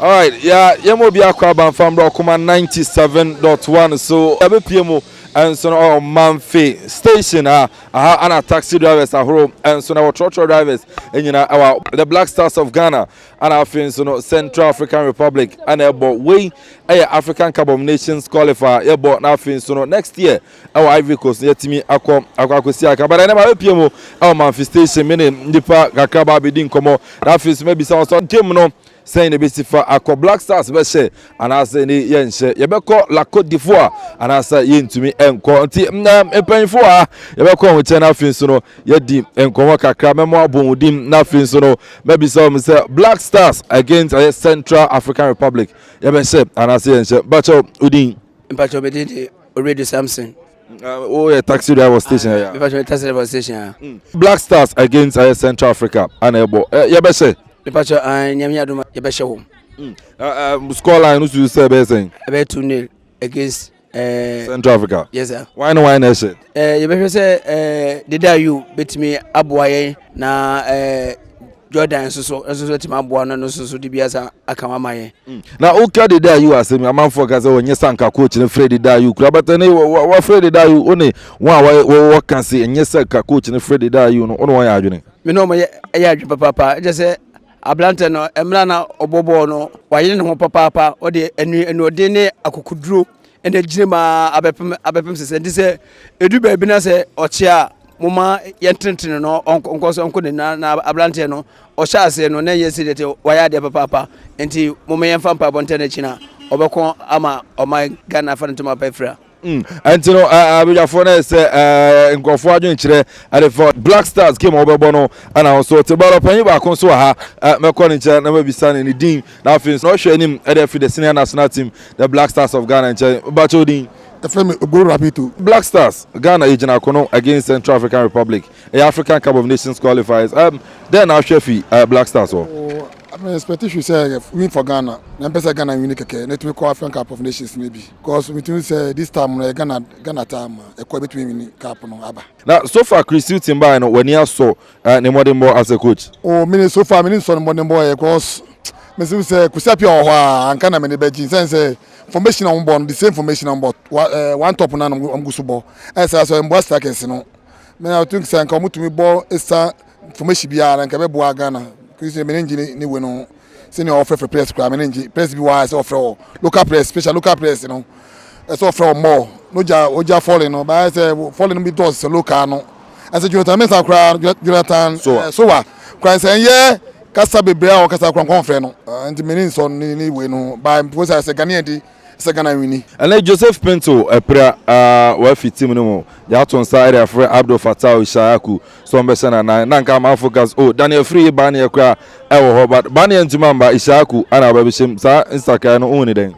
All right, yeah, Yemo Biakwa from Rokuma 97.1. So, PMO and so now Manfi station and taxi drivers are home and so now truck drivers and our the Black Stars of Ghana and our friends Central African Republic and about way African Cup of Nations qualifier about now friends next year our Ivory Coast yet me akwa but I never PMO our Manfi station meaning Nipa Gakaba Bidin Komo that friends maybe some game no saying the basic for Aqua Black Stars Beshe and I say ni yenche yebeko la Côte d'Ivoire and I say yin to me enko nti empanfo a yebeko ho chena fin so no yedi enko kakra memo abomudim na fin so no maybe some say Black Stars against Central African Republic yebese and I say yenche bacho udin bacho bedidi already Samson taxi driver station taxi driver station Black Stars against Central Africa and ebo yebese Departure Nyamia Duma Yabesha home. Scoreline who say saying about 2-0 against Central Africa. Yes, sir. Why no why nation? You say did you bet me Abuaye na Jordan so team Abuana no so DBS akamamaye. Now okay did you as me man focus on Yesanka coach and Freddy Dayu but what Freddy Dayu only one can say and Yesanka coach and Freddy Dayu no one why doing. Me know my papa just say Ablante no emra na obobo no waye ne ho papa o de enu de ne akokuduro ene girema abepem se ndi se edu ba bi na se oche a moma yententene no onkoso onko ne na Ablante no o sha ase no na yesi de waye de papa enti moma yemfa mpa bonte na china obekon ama o my Ghana fa ntoma pefra and you know abijafo na say nkofo adwen kire for Black Stars game obebono and also te baro panyi ba kon so ha mekọ ni nche na mabisa ni din na afin no hwe nim e the senior national team the Black Stars of Ghana nche bacho din the friend go rapid Black Stars Ghana ejina kono against Central African Republic African Cup of Nations qualifiers then now Shefi Black Stars I expect you say win for Ghana. I'm better Ghana win keke. Let me call African Cup of Nations maybe. Because we think say this time Ghana time equal between cup no aba. Now so far Chris Timba no when he saw the modern boy as a coach. Oh, me so far me so modern boy because me say Kusapi or and Ghana me beji say formation on board the same formation on board. One top na am gusubo. As so mbo strikers no. Me I think say come to me ball esa formation biara nka be boa Ghana. Christian Menenji ni we no senior offer for press crime Menenji press be wise offer local press special local press you know so offer more no ja falling no but I say falling be does local no as Jonathan Mensah crowd Jonathan so what crime say yeah kasa bebre o kasa kron konfre no and menin so ni we no by because I say Ghanaian di Ghana wini and Joseph Pinto epra wa fit team no mo ya ton side afre Abdul Fattah Ishaku so mbese na nka ma focus Daniel Free ban ye kwa e wo ho but ban ye ntumamba Ishaku ana ba bishim sa Instagram no oni den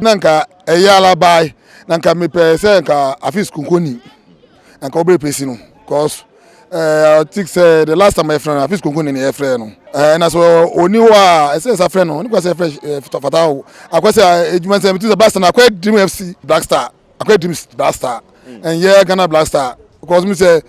nanka eyala bai nanka me pe se nka afis kunkoni nka obre pesi no cause I think say the last time my friend afis kunkoni ni e friend no na so oni wa ese sa friend no ni kwa say fresh Fattah akwa say ejuma say me Black Star na kwa Dream FC Black Star akwa Dream Black Star and yeah Ghana Black Star because me say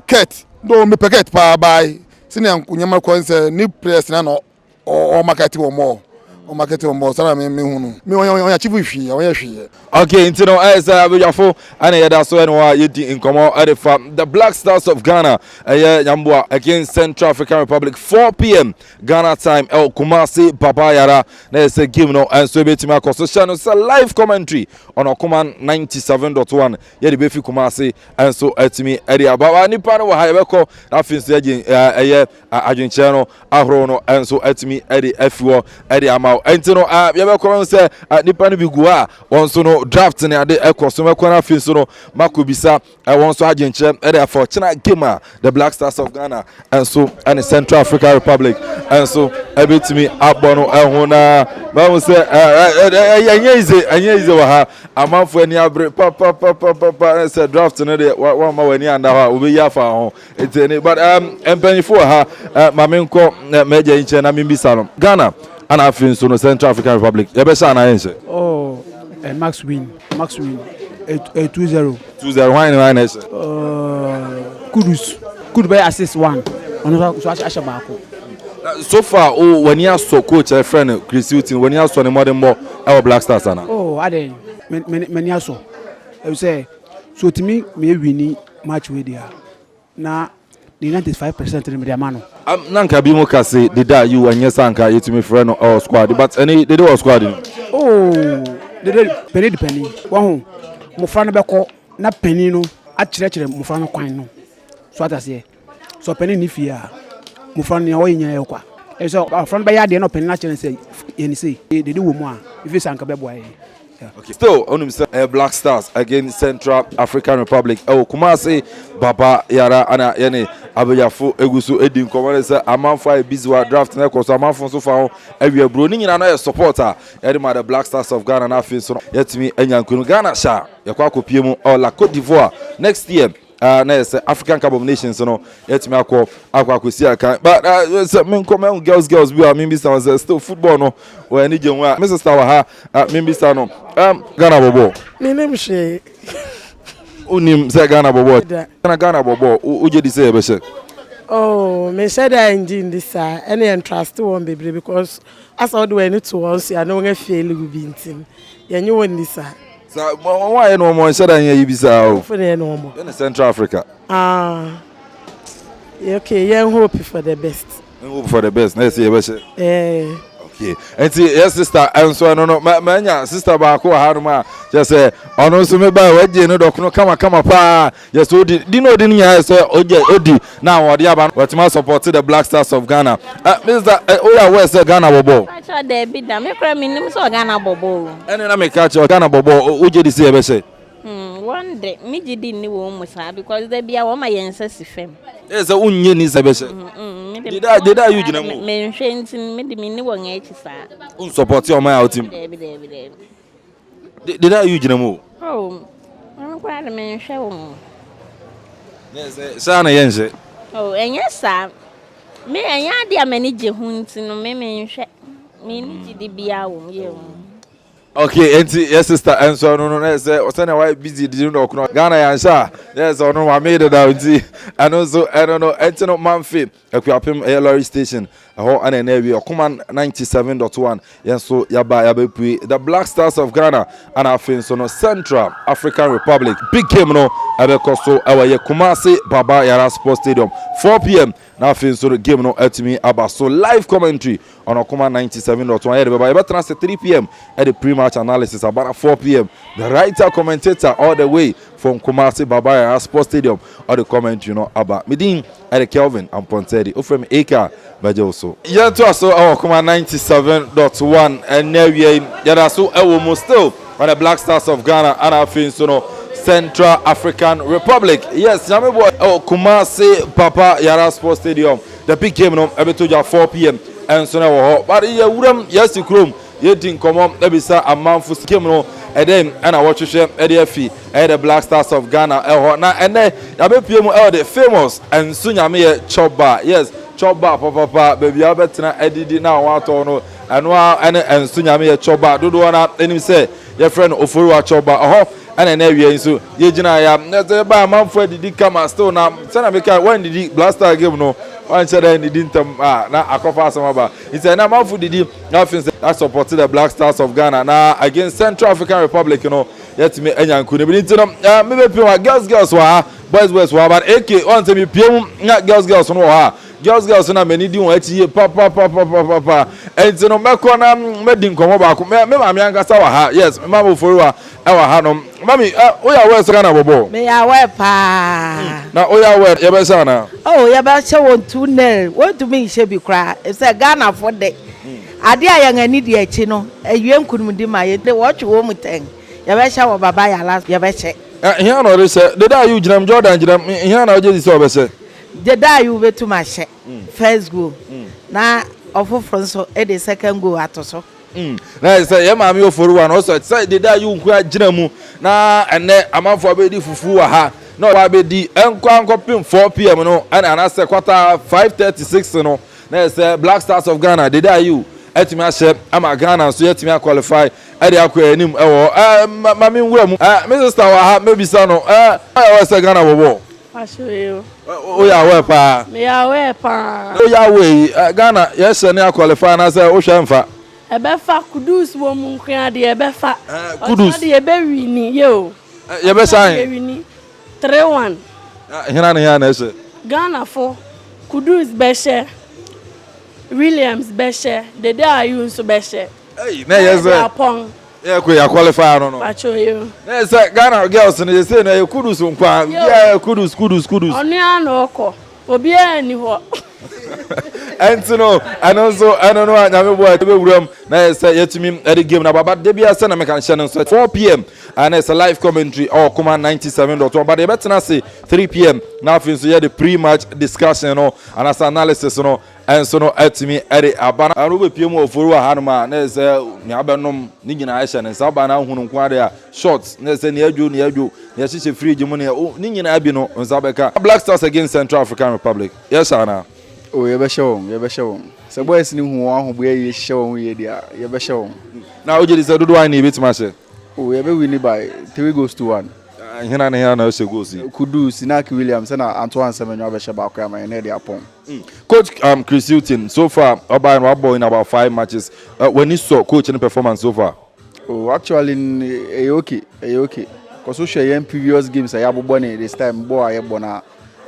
Kate do me packet pa buy senior nyama kwa say ni press na no o market wo more o market wo more sara me hunu me on achieve hwi on hwi okay into no as abujafo and yeah that's when you di nkomo for the Black Stars of Ghana nyambua against Central African Republic 4 p.m. Ghana time El Kumasi Papayara na say game no and so betima constitution no live commentary on Okuman 97.1 yeah the befi Kumasi and so etimi area baba nipa no ha yebeko na finse agin no ahro no and so etimi area afiwo area ama enti no yebeko say nipa no bi gua won so no draft ne ade ekoso mekwana finse no makobisa won so agin area for China game the Black Stars of Ghana and so and the Central African Republic and so ebetimi abono ehuna ba mo say anyeze wa ha amanfo ani abre pa say draft ne de wa ma wani anda ha obeyi afa ho eteni but empanifo ha mamenko meje nche na mimbisa no Ghana ana afin so no Central African Republic yebesha na yense Max win 2-0 why nese Kudus could be assist one ono so asha baako So far, when you saw coach a friend Chris Hilton, when you saw the modern more our Black Stars ana. Oh, I didn't. Many also. I would say, so to me, me winning match with you. Now, the 95% in the man. Nanka Bimo Kasi, did that you and yes, Anka, you to me friend or squad, but any they do a squad. Oh, they did penny. One, Mufana Bako, not penny no, at church, Mufano Quino. So I say, so penny if you are Mufani or in your qua. And so our front by the end of penny and say, and say, they do more if it's Anka Boy. Okay. Still, on himself, Black Stars against Central African Republic. Oh, Kumasi, Baba Yara, Ana Yene, Abayafu, Egusu, Edin, Commodore, Amanfa, Bizwa, draft, Nekos, Amanfon, so far, and we are bringing in another supporter. Edima, the Black Stars of Ghana, and Afin, yet me, and Yankun Ghana, Sha, Yakwako Piemo, or La Cote d'Ivoire next year. Next African Cup of Nations, you know, yet me akwa kusia kan. But men come girls be a member still football no. Or any young one, Mrs. Tawaha, member no. Ghana bobo. My name is Unim say Ghana bobo. Ghana bobo. Uje di say be. Oh, me said I engine this any entrust one baby because as I do any to once I know I feel will be in. You know when this So why no more said I you be so. for the normal. In Central Africa. Okay, you hope for the best. Hope for the best. Let's see be. Okay. And see, yes, sister, and so no, my sister Bako Haruma just say, on also me by what you know, come pa. Yes, Odi, didn't you say, Odi, now what the other, what must support the Black Stars of Ghana. Mr. Oya West Ghana Bobo. I saw there be damn, you cry me, name so Ghana Bobo. And then I make catch your Ghana Bobo, Uji say, be say. One day, me didn't know almost because they be a woman ancestry fame. Yes, a union is a best. Did I use them? Mentioned me the mini one age, sir. Support your my out team. Did I use them? Oh, I'm quite a man show. Yes, Sana Yense. Oh, and yes, sir. Me and ya dear manager hunting no me me the be our Okay, and yes, sister, and so no, say, why busy did you know Ghanaians? Yes, or no, I made it out. And also, I don't know, it's not Manfi, a Quapim Air Lorry Station, a whole and area, Command 97.1. Yes, so Yaba, the Black Stars of Ghana, and our friends on Central African Republic. Big game, no, Abekoso, our Kumasi, Baba Yara Sports Stadium, 4 p.m. Now, friends, so the game, no, at me, about so live commentary on our Command 97.1. But about 3 p.m. at the pre-match analysis, about 4 p.m. The writer commentator all the way from Kumasi Babaya Sports Stadium or the comment, you know, about Medin at the Kelvin and Pontedi. From Eka Bajoso. Yeah, to us, our Command 97.1 and now we so almost still on the Black Stars of Ghana and our friends, you know, Central African Republic. Yes, Kumasi Papa Yara Sports Stadium. The big game, no, every 4 p.m. and so now, but yes, you chrome. You didn't come up, let me say a month for Skimno, and then I watch you share ADF, and the Black Stars of Ghana, and then I bet you the famous and soon I may chop bar. Yes, chop bar, papa, baby, I bet I did now, and soon I may chop bar. Do one up, and him say, your friend Ofuru chop bar, and an area so Yejina, by a month for the come still now. Sana make when did the Black Star game no? One said he didn't now I cover some about. It's a number for the nothing that supported the Black Stars of Ghana now against Central African Republic, you know. Yet me and Yan couldn't be maybe girls were boys were but AK on to me PM girls no girls na many do ati papa and no mekona medin komo ba ko me mama yankasa wa ha yes mama foru wa e wa ha no mami oya we so Ghana bobo Me ya we pa na oya we ye be sa na oh ya ba che won 2-0 want to me she be cry e say Ghana for the ade ayan ani de achi no awie nkunumdi ma ye de watch wo mu ten ya be sha wo baba ya last ya be che here no re say the day you jinam Jordan jinam here na oje say obese the day you be to my she first goal na ofofro so e the second goal atoso na say ye maami oforu wa no so say the day you nku agina mu na ene amanfo abedi fufu wa ha no wa abedi enko pim 4 p.m. no and anase quarter 5:36 no na say Black Stars of Ghana the day you etimi ahye ama Ghana so etimi qualify e dey akwa anim e wo mami nwura mu Mrs. Tawa ha maybe sa no wa say Ghana bobo Pashoyo. Oh yeah, where pa? Me awe pa. Oh yeah, way. Ghana, yes, and I qualify and I say Oceanfa. Ebefa kudus wo mu nkran de ebefa. Kudus. De ebewi ni yo. You be sign. Ebewi ni 3-1. Here na say. Ghana for kudus beshe. Williams beshe. Dede ayu nso beshe. Hey, na yes. Apong. Yeah, you qualify no. Pachoyo. Na say Ghana girls they say na you kudus nkwa. Yeah, kudus. Oni ana oko. Obi ani ho. Entino and also I don't know nyame boy to be wuram na say yetimi the game na baba de bia say na me kan hye no 4 p.m. and it's a live commentary or command 97.1 but they better say 3 p.m. now fin so the pre-match discussion no and as analysis no and so no etimi ere abana anu be piem ofuru ha no ma na say ni abenom ni nyina hye ne sa ba na hunu nko ade a shorts na say ni adwo na hye fridge mu ni nyina abi no nsa beka Black Stars against Central African Republic. Yes ana. Oh, you be show. So boys ni hu won ho boy show ye dia. You be show. Now oje dey say do I need bit match. Oh, you be win by 3-1. Hina na say goals. Kudus Sinaki Williams na Antoine Semenyo be sheba kwa ma na dia pon. Coach Chris Hilton so far Oba and Wabo in about 5 matches. When you saw coaching performance so far? Oh, actually okay. Cause we share previous games I have born this time boy na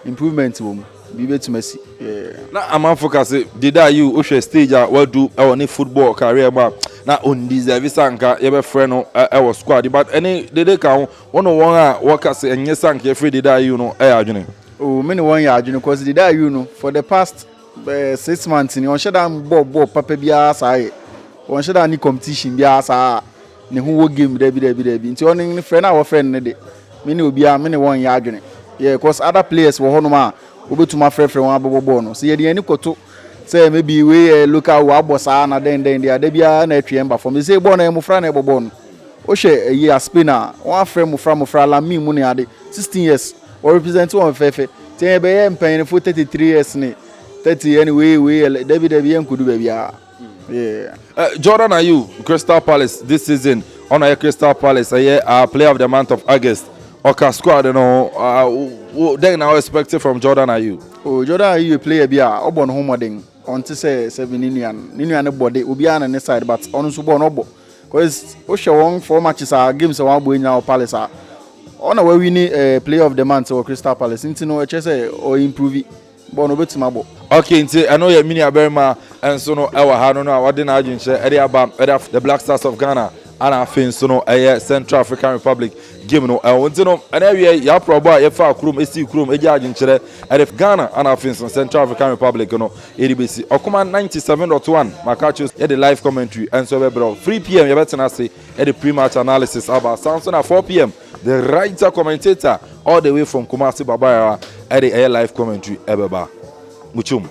improvement wom. Bibe to Messi. Yeah. Na am focus did you Oshe stage what do any football career ba na on deserve sanka ye be friend no e squad but any they can one a work as enye sanka free did you no adwene. Oh, many 1 year adwene cause did you know for the past 6 months ni on sheda ball papa bia sai on sheda ni competition bia sa ne ho game there be nti on ni friend our friend ne de me ni obia me ni 1 year adwene. Yeah, cause other players wo hono ma obetuma frefre won abobo no so ye de ani koto say maybe we local wa bossa na den dia da bia na atwe emba for me say ball na emufra na ebobo no o hwe ye a spinner won afre mufra la mi mu ne ade 16 years or represent one fefe ten be ye mpan for 33 years ni 30 anyway da bi enkudu ba bia. Yeah. Jordan, are you Crystal Palace this season on a Crystal Palace player of the month of August? Okay, squad, you know, then I expect from Jordan are you? Oh, Jordan are you a player bia obon home den on to say 7 Ninian body obi an ne side but on so born obo cause o show one 4 matches are games one boy now Palace are on we win player of the month or Crystal Palace into no say or improve bon obetima bo. Okay, nti I know you mini aberma and so no ewa ha no no what den agent share the Black Stars of Ghana and I think so no Central African Republic game no won't no and every ya proba ya fa krum esi krum eji aginchere and if Ghana and I think so Central African Republic no edbc okuma 97.1 makachos ya the live commentary and so be 3 p.m. you better na say the pre-match analysis about Samson at 4 p.m. the writer commentator all the way from Kumasi Babaya at the live commentary ebeba muchum.